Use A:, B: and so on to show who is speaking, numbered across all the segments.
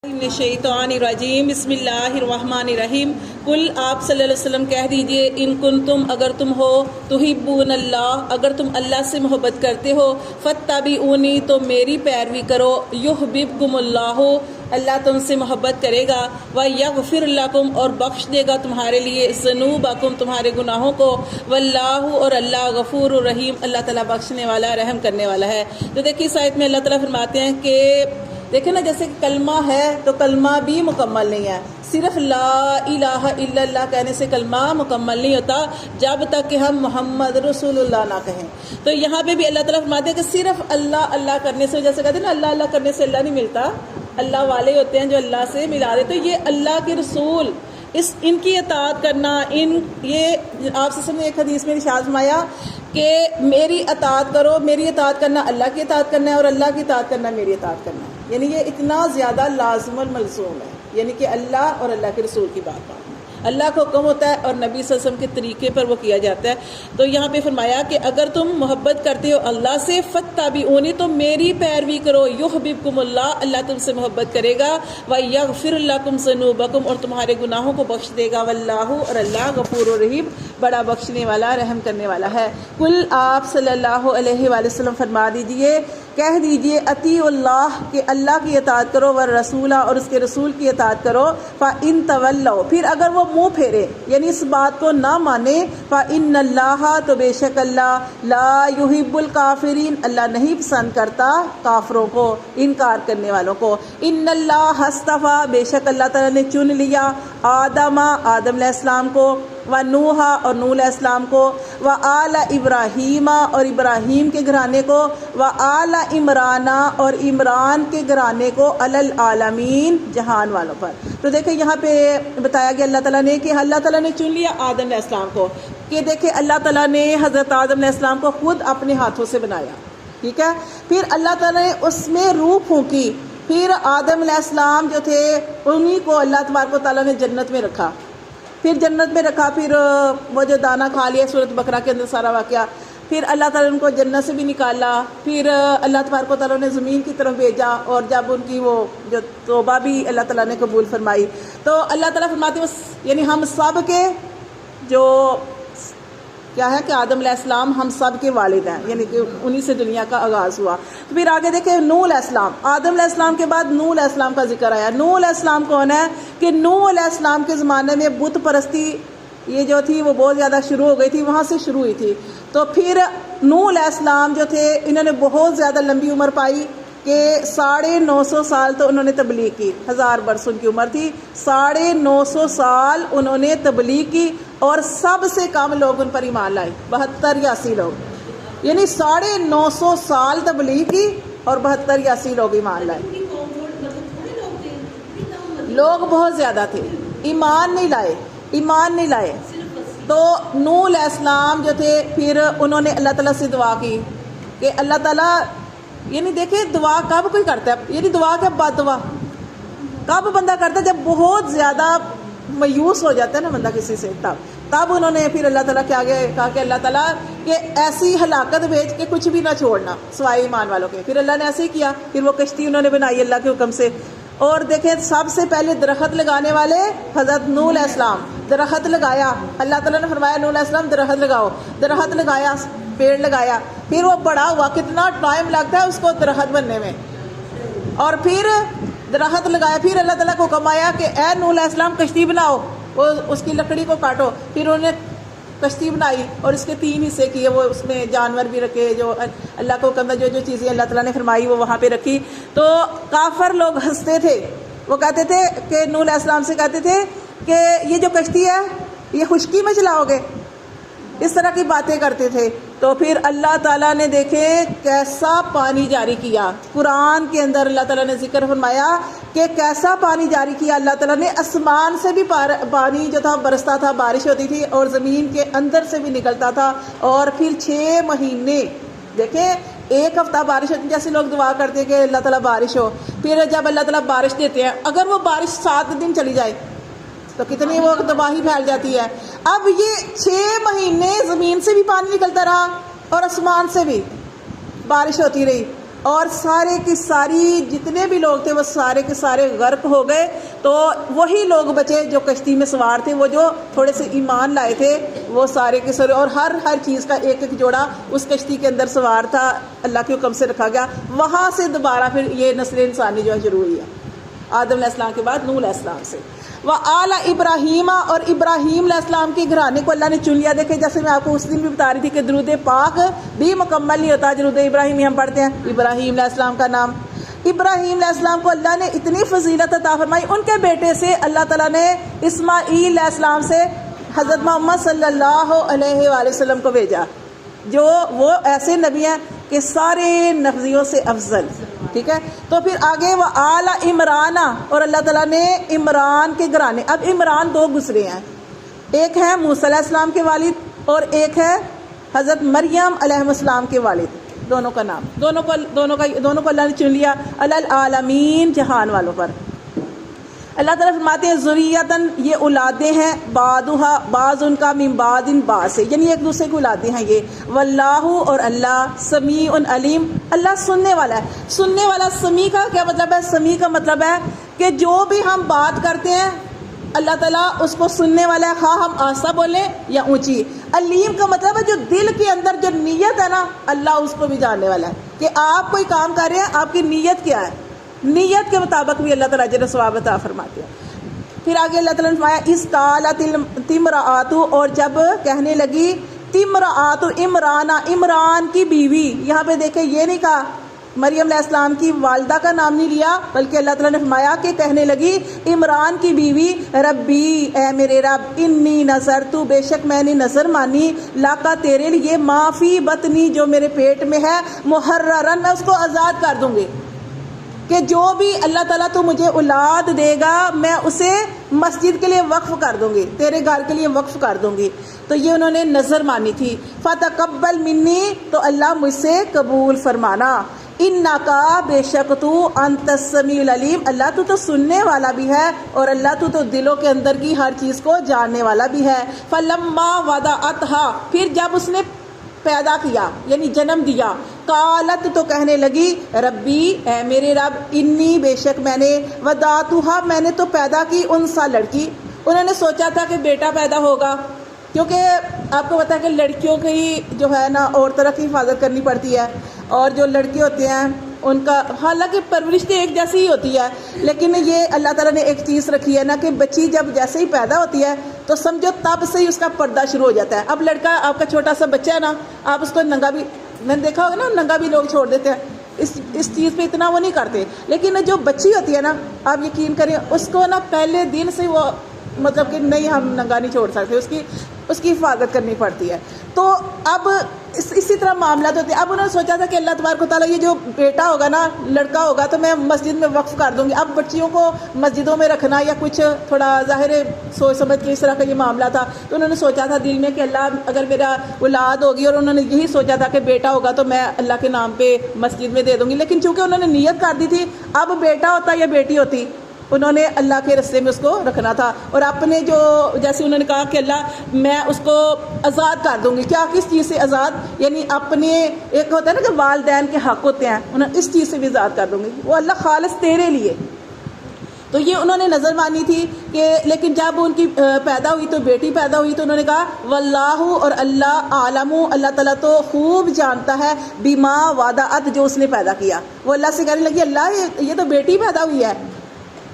A: شیطان الرجیم بسم اللہ الرحمن الرحیم کل آپ صلی اللہ علیہ وسلم کہہ دیجئے ان کنتم اگر تم ہو تحبون اللہ اگر تم اللہ سے محبت کرتے ہو فاتبعونی تو میری پیروی کرو یحببکم اللہ اللہ تم سے محبت کرے گا ویغفر لکم اور بخش دے گا تمہارے لیے ذنوبکم تمہارے گناہوں کو واللہ اور اللہ غفور الرحیم اللہ تعالیٰ بخشنے والا رحم کرنے والا ہے۔ تو دیکھیے اس آیت میں اللہ تعالیٰ فرماتے ہیں کہ دیکھیں نا جیسے کہ کلمہ ہے تو کلمہ بھی مکمل نہیں ہے، صرف لا الہ الا اللہ کہنے سے کلمہ مکمل نہیں ہوتا جب تک کہ ہم محمد رسول اللہ نہ کہیں۔ تو یہاں پہ بھی اللہ تعالیٰ فرماتے ہیں کہ صرف اللہ اللہ کرنے سے، جیسے کہتے ہیں نا اللہ اللہ کرنے سے اللہ نہیں ملتا، اللہ والے ہوتے ہیں جو اللہ سے ملا دیتے۔ تو یہ اللہ کے رسول ان کی اطاعت کرنا، یہ آپ سے نے ایک حدیث میں ارشاد فرمایا کہ میری اطاعت کرو، میری اطاعت کرنا اللہ کی اطاعت کرنا ہے اور اللہ کی اطاعت کرنا میری اطاعت کرنا ہے، یعنی یہ اتنا زیادہ لازم الملزوم ہے، یعنی کہ اللہ اور اللہ کے رسول کی بات ماننا، اللہ کا حکم ہوتا ہے اور نبی صلی اللہ علیہ وسلم کے طریقے پر وہ کیا جاتا ہے۔ تو یہاں پہ فرمایا کہ اگر تم محبت کرتے ہو اللہ سے فاتبعونی تو میری پیروی کرو یحببکم اللہ اللہ تم سے محبت کرے گا ویغفر لکم ذنوبکم اور تمہارے گناہوں کو بخش دے گا واللہ اور اللہ غفور الرحیم بڑا بخشنے والا رحم کرنے والا ہے۔ کل آپ صلی اللہ علیہ وآلہ وسلم فرما دیجئے، کہہ دیجئے اطیعوا اللہ کہ اللہ کی اطاعت کرو والرسول اور اس کے رسول کی اطاعت کرو فإن تولوا پھر اگر وہ منہ پھیرے یعنی اس بات کو نہ مانے فإن اللہ تو بے شک اللہ لا یحب الکافرین اللہ نہیں پسند کرتا کافروں کو، انکار کرنے والوں کو۔ ان اللہ اصطفیٰ بے شک اللہ تعالیٰ نے چن لیا آدم علیہ السلام کو ونوح اور نوح علیہ السلام کو وآل ابراہیم اور ابراہیم کے گھرانے کو وآل عمران اور عمران کے گھرانے کو علی العالمین جہان والوں پر۔ تو دیکھیں یہاں پہ بتایا گیا اللہ تعالیٰ نے کہ اللہ تعالیٰ نے چن لیا آدم علیہ السلام کو، کہ دیکھیں اللہ تعالیٰ نے حضرت آدم علیہ السلام کو خود اپنے ہاتھوں سے بنایا، ٹھیک ہے، پھر اللہ تعالیٰ نے اس میں روح پھونکی، پھر آدم علیہ السلام جو تھے انہی کو اللہ تبارک و تعالیٰ نے جنت میں رکھا، پھر جنت میں رکھا، پھر وہ جو دانہ کھا لیا سورۃ بقرہ کے اندر سارا واقعہ، پھر اللہ تعالیٰ نے ان کو جنت سے بھی نکالا، پھر اللہ تبارک و تعالیٰ نے زمین کی طرف بھیجا اور جب ان کی وہ جو توبہ بھی اللہ تعالیٰ نے قبول فرمائی۔ تو اللہ تعالیٰ فرماتے ہیں یعنی ہم سب کے جو کیا ہے کہ آدم علیہ السلام ہم سب کے والد ہیں، یعنی کہ انہی سے دنیا کا آغاز ہوا۔ تو پھر آگے دیکھیں نوح علیہ السلام، آدم علیہ السلام کے بعد نوح علیہ السلام کا ذکر آیا۔ نوح علیہ السلام کون ہے کہ نوح علیہ السلام کے زمانے میں بت پرستی یہ جو تھی وہ بہت زیادہ شروع ہو گئی تھی، وہاں سے شروع ہوئی تھی۔ تو پھر نوح علیہ السلام جو تھے انہوں نے بہت زیادہ لمبی عمر پائی کہ 950 سال تو انہوں نے تبلیغ کی، 1000 برس ان کی عمر تھی، 950 سال انہوں نے تبلیغ کی اور سب سے کم لوگ ان پر ایمان لائے، 72 یا 80 لوگ، یعنی 950 سال تبلیغ کی اور 72 یا 80 لوگ ایمان لائے، لوگ بہت زیادہ تھے، ایمان نہیں لائے۔ تو نوح علیہ السلام جو تھے پھر انہوں نے اللہ تعالیٰ سے دعا کی کہ اللہ تعالیٰ، یعنی دیکھیں دعا کب کوئی کرتا ہے، یعنی دعا کیا بد دعا کب بندہ کرتا ہے، جب بہت زیادہ مایوس ہو جاتا ہے نا بندہ کسی سے، تب انہوں نے پھر اللہ تعالیٰ کے آگے کہا کہ اللہ تعالیٰ کہ ایسی ہلاکت بھیج کے کچھ بھی نہ چھوڑنا سوائے ایمان والوں کے۔ پھر اللہ نے ایسے ہی کیا، پھر وہ کشتی انہوں نے بنائی اللہ کے حکم سے۔ اور دیکھیں سب سے پہلے درخت لگانے والے حضرت نوح علیہ السلام، درخت لگایا، اللہ تعالیٰ نے فرمایا نوح علیہ السلام درخت لگاؤ، درخت لگایا، پیڑ لگایا، پھر وہ بڑا ہوا، کتنا ٹائم لگتا ہے اس کو درخت بننے میں، اور پھر درخت لگایا، پھر اللہ تعالیٰ کو حکم آیا کہ اے نوح علیہ السلام کشتی بناؤ، وہ اس کی لکڑی کو کاٹو، پھر انہوں نے کشتی بنائی اور اس کے 3 حصے کیے، وہ اس میں جانور بھی رکھے، جو اللہ کو حکم جو چیزیں اللہ تعالیٰ نے فرمائی وہ وہاں پہ رکھی۔ تو کافر لوگ ہنستے تھے، وہ کہتے تھے کہ نوح علیہ السلام سے کہتے تھے کہ یہ جو کشتی ہے یہ خشکی میں چلاؤ گے، اس طرح کی باتیں کرتے تھے۔ تو پھر اللہ تعالیٰ نے دیکھے کیسا پانی جاری کیا، قرآن کے اندر اللہ تعالیٰ نے ذکر فرمایا کہ کیسا پانی جاری کیا اللہ تعالیٰ نے، آسمان سے بھی پانی جو تھا برستا تھا، بارش ہوتی تھی اور زمین کے اندر سے بھی نکلتا تھا، اور پھر 6 مہینے دیکھیں 1 ہفتہ بارش ہوتی، جیسے لوگ دعا کرتے ہیں کہ اللہ تعالیٰ بارش ہو، پھر جب اللہ تعالیٰ بارش دیتے ہیں اگر وہ بارش 7 دن چلی جائے تو کتنی وہ تباہی پھیل جاتی ہے۔ اب یہ 6 مہینے زمین سے بھی پانی نکلتا رہا اور آسمان سے بھی بارش ہوتی رہی، اور سارے کی ساری جتنے بھی لوگ تھے وہ سارے کے سارے غرق ہو گئے، تو وہی لوگ بچے جو کشتی میں سوار تھے، وہ جو تھوڑے سے ایمان لائے تھے وہ سارے کے سارے، اور ہر چیز کا ایک ایک جوڑا اس کشتی کے اندر سوار تھا، اللہ کے حکم سے رکھا گیا۔ وہاں سے دوبارہ پھر یہ نسل انسانی جو ہے شروع ہوئی ہے، آدم علیہ السلام کے بعد نوح علیہ السلام سے۔ وآل ابراہیم، اور ابراہیم علیہ السلام کے گھرانے کو اللہ نے چن لیا۔ دیکھیں جیسے میں آپ کو اس دن بھی بتا رہی تھی کہ درود پاک بھی مکمل نہیں ہوتا، درود ابراہیمی ہم پڑھتے ہیں، ابراہیم علیہ السلام کا نام، ابراہیم علیہ السلام کو اللہ نے اتنی فضیلت عطا فرمائی، ان کے بیٹے سے اللہ تعالیٰ نے اسماعیل علیہ السلام سے حضرت محمد صلی اللہ علیہ وآلہ وسلم کو بھیجا، جو وہ ایسے نبی ہیں کہ سارے نبیوں سے افضل، ٹھیک ہے۔ تو پھر آگے وہ آل عمران، اور اللہ تعالیٰ نے عمران کے گھرانے، اب عمران دو گزرے ہیں، ایک ہے موسیٰ علیہ السلام کے والد اور ایک ہے حضرت مریم علیہ السلام کے والد، دونوں کا نام، دونوں کو اللہ نے چن لیا علی العالمین، جہان والوں پر۔ اللہ تعالیٰ فرماتے ہیں ذریتاً، یہ اولادیں ہیں، بعض ان کا من بعض بعض سے، یعنی ایک دوسرے کی اولادیں ہیں یہ۔ واللہ، اور اللہ سمیع علیم، اللہ سننے والا ہے۔ سننے والا، سمیع کا کیا مطلب ہے؟ سمیع کا مطلب ہے کہ جو بھی ہم بات کرتے ہیں اللہ تعالیٰ اس کو سننے والا ہے، خواہ ہم آہستہ بولیں یا اونچی۔ علیم کا مطلب ہے جو دل کے اندر جو نیت ہے نا، اللہ اس کو بھی جاننے والا ہے کہ آپ کوئی کام کر رہے ہیں، آپ کی نیت کیا ہے، نیت کے مطابق بھی اللہ تعالیٰ اجر و ثواب عطا فرماتے ہیں۔ پھر آگے اللہ تعالیٰ نے فرمایا اس قالت تمرأۃ، اور جب کہنے لگی تمرأۃ عمران، عمران کی بیوی، یہاں پہ دیکھیں یہ نہیں کہا، مریم علیہ السلام کی والدہ کا نام نہیں لیا، بلکہ اللہ تعالیٰ نے فرمایا کہ کہنے لگی عمران کی بیوی، ربی، اے میرے رب، انی نظرت، بے شک میں نے نظر مانی، لاکا تیرے لیے، ما فی بطنی، جو میرے پیٹ میں ہے، محررن، میں اس کو آزاد کر دوں گی، کہ جو بھی اللہ تعالیٰ تو مجھے اولاد دے گا میں اسے مسجد کے لیے وقف کر دوں گی، تیرے گھر کے لیے وقف کر دوں گی۔ تو یہ انہوں نے نظر مانی تھی۔ فتقبل منی، تو اللہ مجھ سے قبول فرمانا، انکا، بے شک تو، انت السمیع العلیم، اللہ تو سننے والا بھی ہے، اور اللہ تو دلوں کے اندر کی ہر چیز کو جاننے والا بھی ہے۔ فلما وضعتھا، پھر جب اس نے پیدا کیا یعنی جنم دیا، قالت، تو کہنے لگی، ربی، اے میرے رب، انی، بے شک میں نے، وضعتھا، میں نے تو پیدا کی، انثی، لڑکی۔ انہوں نے سوچا تھا کہ بیٹا پیدا ہوگا، کیونکہ آپ کو پتا ہے کہ لڑکیوں کی جو ہے نا اور طرح کی حفاظت کرنی پڑتی ہے، اور جو لڑکے ہوتے ہیں ان کا، حالانکہ پرورش تو ایک جیسی ہی ہوتی ہے، لیکن یہ اللہ تعالیٰ نے ایک چیز رکھی ہے نا کہ بچی جب جیسے ہی پیدا ہوتی ہے تو سمجھو تب سے ہی اس کا پردہ شروع ہو جاتا ہے۔ اب لڑکا آپ کا چھوٹا سا بچہ ہے نا، آپ اس کو ننگا بھی، میں نے دیکھا ہوگا نا، ننگا بھی لوگ چھوڑ دیتے ہیں، اس چیز پہ اتنا وہ نہیں کرتے، لیکن جو بچی ہوتی ہے نا، آپ یقین کریں اس کو نا پہلے دن سے وہ مطلب کہ نہیں، ہم ننگا نہیں چھوڑ سکتے، اس کی حفاظت کرنی پڑتی ہے۔ تو اب اسی طرح معاملات ہوتے ہیں۔ اب انہوں نے سوچا تھا کہ اللہ تبارک و تعالیٰ یہ جو بیٹا ہوگا نا، لڑکا ہوگا، تو میں مسجد میں وقف کر دوں گی۔ اب بچیوں کو مسجدوں میں رکھنا یا کچھ تھوڑا ظاہر سوچ سمجھ کے اس طرح کا یہ معاملہ تھا، تو انہوں نے سوچا تھا دل میں کہ اللہ اگر میرا اولاد ہوگی، اور انہوں نے یہی سوچا تھا کہ بیٹا ہوگا تو میں اللہ کے نام پہ مسجد میں دے دوں گی، لیکن چونکہ انہوں نے نیت کر دی تھی، اب بیٹا ہوتا یا بیٹی ہوتی، انہوں نے اللہ کے رستے میں اس کو رکھنا تھا، اور اپنے جو جیسے انہوں نے کہا کہ اللہ میں اس کو آزاد کر دوں گی۔ کیا، کس چیز سے آزاد؟ یعنی اپنے، ایک ہوتا ہے نا کہ والدین کے حق ہوتے ہیں، انہوں نے اس چیز سے بھی آزاد کر دوں گی، وہ اللہ خالص تیرے لیے۔ تو یہ انہوں نے نظر مانی تھی کہ، لیکن جب ان کی پیدا ہوئی تو بیٹی پیدا ہوئی، تو انہوں نے کہا واللہ، اور اللہ عالم، اللہ تعالیٰ تو خوب جانتا ہے، بما وضعت، جو اس نے پیدا کیا۔ وہ اللہ سے کہنے لگی اللہ یہ تو بیٹی پیدا ہوئی ہے،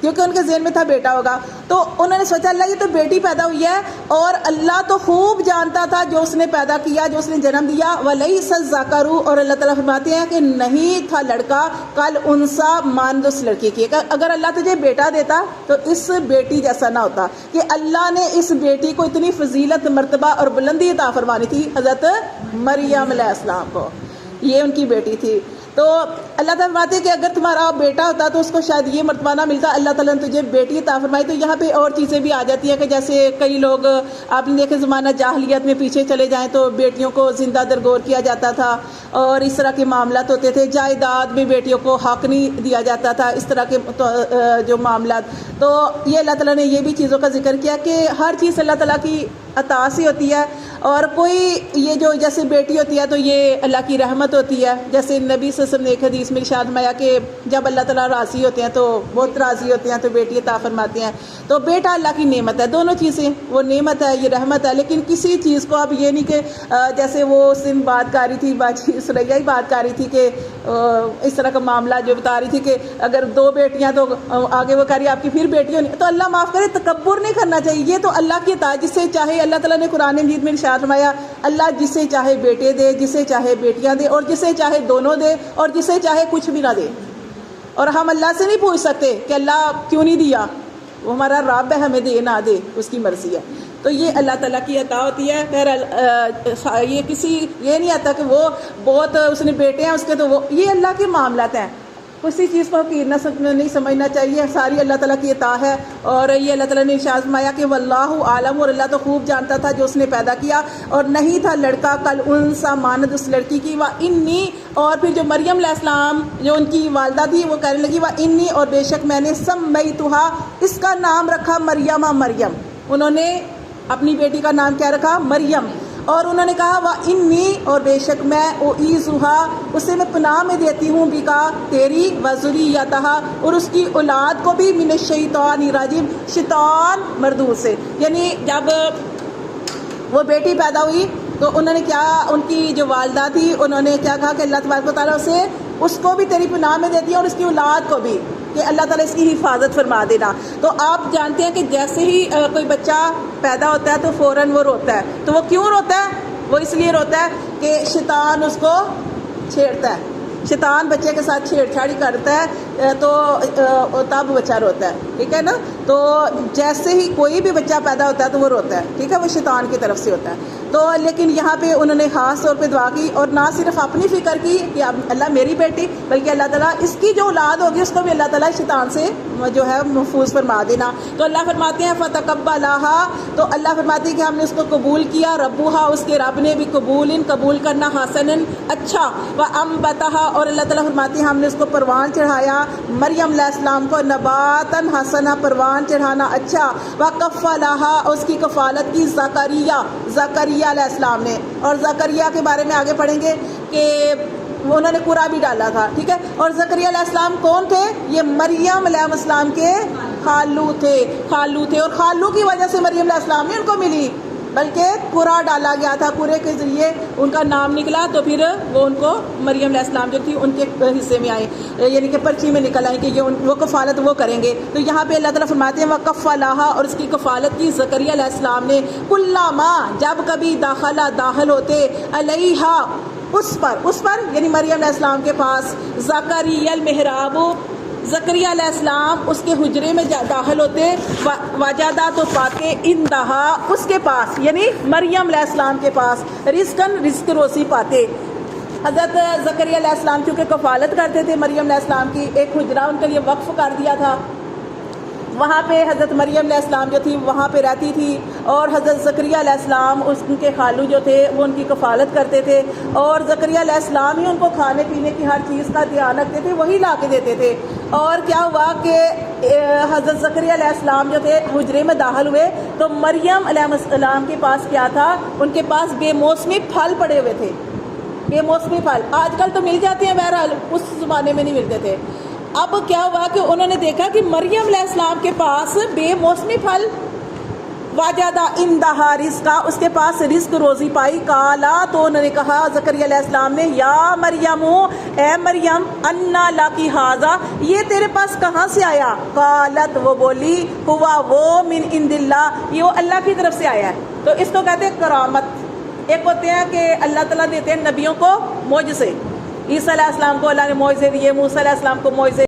A: کیونکہ ان کے ذہن میں تھا بیٹا ہوگا، تو انہوں نے سوچا اللہ یہ تو بیٹی پیدا ہوئی ہے، اور اللہ تو خوب جانتا تھا جو اس نے پیدا کیا، جو اس نے جنم دیا۔ وَلَيْسَ الذَّكَرُ، اور اللہ تعالیٰ فرماتے ہیں کہ نہیں تھا لڑکا، كَالْأُنثىٰ، مانند اس لڑکی کی۔ اگر اللہ تجھے بیٹا دیتا تو اس بیٹی جیسا نہ ہوتا، کہ اللہ نے اس بیٹی کو اتنی فضیلت، مرتبہ اور بلندی عطا فرمانی تھی حضرت مریم علیہ السلام کو، یہ ان کی بیٹی تھی۔ تو اللہ تعالیٰ فرماتے ہیں کہ اگر تمہارا بیٹا ہوتا تو اس کو شاید یہ مرتبہ نہ ملتا، اللہ تعالیٰ نے تجھے بیٹی عطا فرمائی۔ تو یہاں پہ اور چیزیں بھی آ جاتی ہیں کہ جیسے کئی لوگ، آپ نے دیکھے زمانہ جاہلیت میں پیچھے چلے جائیں تو بیٹیوں کو زندہ درگور کیا جاتا تھا، اور اس طرح کے معاملات ہوتے تھے، جائیداد میں بیٹیوں کو حق نہیں دیا جاتا تھا، اس طرح کے جو معاملات۔ تو یہ اللہ تعالیٰ نے یہ بھی چیزوں کا ذکر کیا کہ ہر چیز اللہ تعالیٰ کی عطا سے ہوتی ہے۔ اور کوئی یہ جو جیسے بیٹی ہوتی ہے تو یہ اللہ کی رحمت ہوتی ہے، جیسے نبی صلی اللہ علیہ وسلم نے ایک حدیث میں ارشاد فرمایا کہ جب اللہ تعالیٰ راضی ہوتے ہیں تو بہت راضی ہوتے ہیں تو بیٹی عطا فرماتے ہیں. تو بیٹا اللہ کی نعمت ہے، دونوں چیزیں، وہ نعمت ہے یہ رحمت ہے. لیکن کسی چیز کو اب یہ نہیں کہ جیسے وہ اس دن بات کر رہی تھی، سریا ہی بات کر رہی تھی کہ اس طرح کا معاملہ جو بتا رہی تھی کہ اگر 2 بیٹیاں تو آگے وہ کہہ رہی ہے آپ کی پھر بیٹی ہونی، تو اللہ معاف کرے تکبر نہیں کرنا چاہیے. یہ تو اللہ کی عطا، جسے چاہے اللہ تعالیٰ نے قرآن مجید میں ارشاد فرمایا اللہ جسے چاہے بیٹے دے، جسے چاہے بیٹیاں دے، اور جسے چاہے دونوں دے، اور جسے چاہے کچھ بھی نہ دے. اور ہم اللہ سے نہیں پوچھ سکتے کہ اللہ کیوں نہیں دیا، وہ ہمارا رب ہے، ہمیں دے نہ دے اس کی مرضی ہے. تو یہ اللہ تعالیٰ کی عطا ہوتی ہے. یہ کسی یہ نہیں آتا کہ وہ بہت اس نے بیٹے ہیں اس کے، تو وہ یہ اللہ کے معاملات ہیں. کسی چیز کو حقیر نہیں سمجھنا چاہیے، ساری اللہ تعالیٰ کی عطا ہے. اور یہ اللہ تعالیٰ نے ارشاد فرمایا کہ واللہ عالم، اور اللہ تو خوب جانتا تھا جو اس نے پیدا کیا، اور نہیں تھا لڑکا کل انسا مانند اس لڑکی کی. انی، اور پھر جو مریم علیہ السلام جو ان کی والدہ تھی وہ کہنے لگی انی، اور بے شک میں نے سمیتھا، اس کا نام رکھا مریم. مریم انہوں نے اپنی بیٹی کا نام کیا رکھا؟ مریم. اور انہوں نے کہا وَإِنِّي، اور بے شک میں اُعِیذُهَا، اسے میں پناہ میں دیتی ہوں بِکَا، تیری، وَذُرِّیَّتَهَا، اور اس کی اولاد کو بھی، مِنَ الشَّیطَانِ الرَّجِیمِ، شیطان مردود سے. یعنی جب وہ بیٹی پیدا ہوئی تو انہوں نے کیا، ان کی جو والدہ تھی انہوں نے کیا کہا کہ اللہ تبارک و تعالیٰ اسے، اس کو بھی تیری پناہ میں دیتی ہے اور اس کی اولاد کو بھی، کہ اللہ تعالیٰ اس کی حفاظت فرما دینا. تو آپ جانتے ہیں کہ جیسے ہی کوئی بچہ پیدا ہوتا ہے تو فوراً وہ روتا ہے. تو وہ کیوں روتا ہے؟ وہ اس لیے روتا ہے کہ شیطان اس کو چھیڑتا ہے، شیطان بچے کے ساتھ چھیڑ چھاڑی کرتا ہے تو تب بچہ روتا ہے. ٹھیک ہے نا؟ تو جیسے ہی کوئی بھی بچہ پیدا ہوتا ہے تو وہ روتا ہے، ٹھیک ہے، وہ شیطان کی طرف سے ہوتا ہے. تو لیکن یہاں پہ انہوں نے خاص طور پہ دعا کی، اور نہ صرف اپنی فکر کی کہ اللہ میری بیٹی، بلکہ اللہ تعالیٰ اس کی جو اولاد ہوگی اس کو بھی اللہ تعالیٰ شیطان سے جو ہے محفوظ فرما دینا. تو اللہ فرماتے ہیں فَتَقَبَّلَهَا، تو اللہ فرماتے ہیں کہ ہم نے اس کو قبول کیا، ربها، اس کے رب نے بھی قبول کرنا، حسناً اچھا، وَأَنبَتَهَا، اور اللہ تعالیٰ فرماتے ہیں ہم نے اس کو پروان چڑھایا، مریم علیہ السلام کو، نباتاً حسنا، پروان چڑھانا اچھا، وَكَفَّلَهَا، اس کی کفالت کی، زکریا علیہ السلام نے. اور زکریا کے بارے میں آگے پڑھیں گے کہ انہوں نے قرآن بھی ڈالا تھا. ٹھیک ہے، اور زکریا علیہ السلام کون تھے؟ یہ مریم علیہ السلام کے خالو تھے. اور خالو کی وجہ سے مریم علیہ السلام نے ان کو ملی، بلکہ قرآن ڈالا گیا تھا، قرے کے ذریعے ان کا نام نکلا تو پھر وہ ان کو مریم علیہ السلام جو تھی ان کے حصے میں آئے، یعنی کہ پرچی میں نکل آئے کہ یہ وہ کفالت وہ کریں گے. تو یہاں پہ اللہ تعالیٰ فرماتے ہیں وَكَفَّلَهَا، اور اس کی کفالت کی زکریا علیہ السلام نے، کُلَّمَا، جب کبھی داخل ہوتے، علیہا، اس پر یعنی مریم علیہ السلام کے پاس، زکریا المحراب، زکریا علیہ السلام اس کے حجرے میں داخل ہوتے، وجدہ، تو پاتے، اندہا، اس کے پاس یعنی مریم علیہ السلام کے پاس، رزق روزی پاتے. حضرت زکریا علیہ السلام کیونکہ کفالت کرتے تھے مریم علیہ السلام کی، ایک حجرہ ان کے لیے وقف کر دیا تھا، وہاں پہ حضرت مریم علیہ السلام جو تھی وہاں پہ رہتی تھی، اور حضرت زکریا علیہ السلام اس کے خالو جو تھے وہ ان کی کفالت کرتے تھے، اور زکریا علیہ السلام ہی ان کو کھانے پینے کی ہر چیز کا دھیان رکھتے تھے، وہی لا کے دیتے تھے. اور کیا ہوا کہ حضرت زکریا علیہ السلام جو تھے حجرے میں داخل ہوئے تو مریم علیہ السلام کے پاس کیا تھا؟ ان کے پاس بے موسمی پھل پڑے ہوئے تھے. بے موسمی پھل آج کل تو مل جاتے ہیں، بہرحال اس زمانے میں نہیں ملتے تھے. اب کیا ہوا کہ انہوں نے دیکھا کہ مریم علیہ السلام کے پاس بے موسمی پھل، واجدہ اندہا رزقا، اس کے پاس رزق روزی پائی. کالا، تو انہوں نے کہا زکریا علیہ السلام نے، یا مریم، اے مریم، انا لاکی ھذا، یہ تیرے پاس کہاں سے آیا؟ قالت، وہ بولی، ہوا وہ، من عند اللہ، یہ وہ اللہ کی طرف سے آیا ہے. تو اس کو کہتے ہیں کرامت. ایک ہوتے ہیں کہ اللہ تعالیٰ دیتے ہیں نبیوں کو معجزے، عیسیٰ علیہ السلام کو اللہ نے معجزے دیے، موسیٰ علیہ السلام کو معجزے